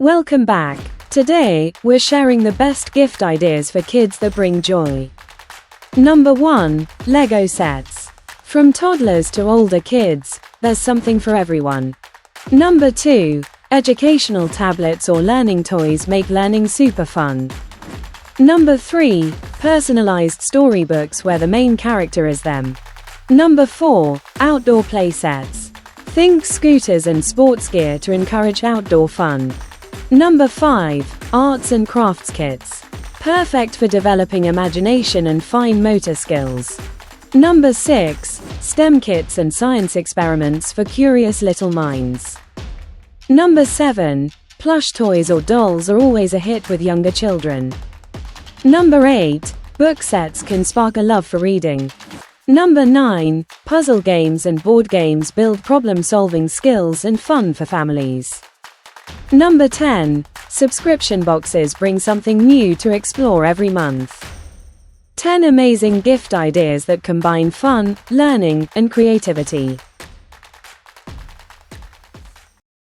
Welcome back. Today, we're sharing the best gift ideas for kids that bring joy. Number 1. Lego sets. From toddlers to older kids, there's something for everyone. Number 2. Educational tablets or learning toys make learning super fun. Number 3. Personalized storybooks where the main character is them. Number 4. Outdoor playsets. Think scooters and sports gear to encourage outdoor fun. Number 5. Arts and crafts kits. Perfect for developing imagination and fine motor skills. Number 6. STEM kits and science experiments for curious little minds. Number 7. Plush toys or dolls are always a hit with younger children. Number 8. Book sets can spark a love for reading. Number 9. Puzzle games and board games build problem-solving skills and fun for families. Number 10. Subscription boxes bring something new to explore every month. 10 amazing gift ideas that combine fun, learning, and creativity.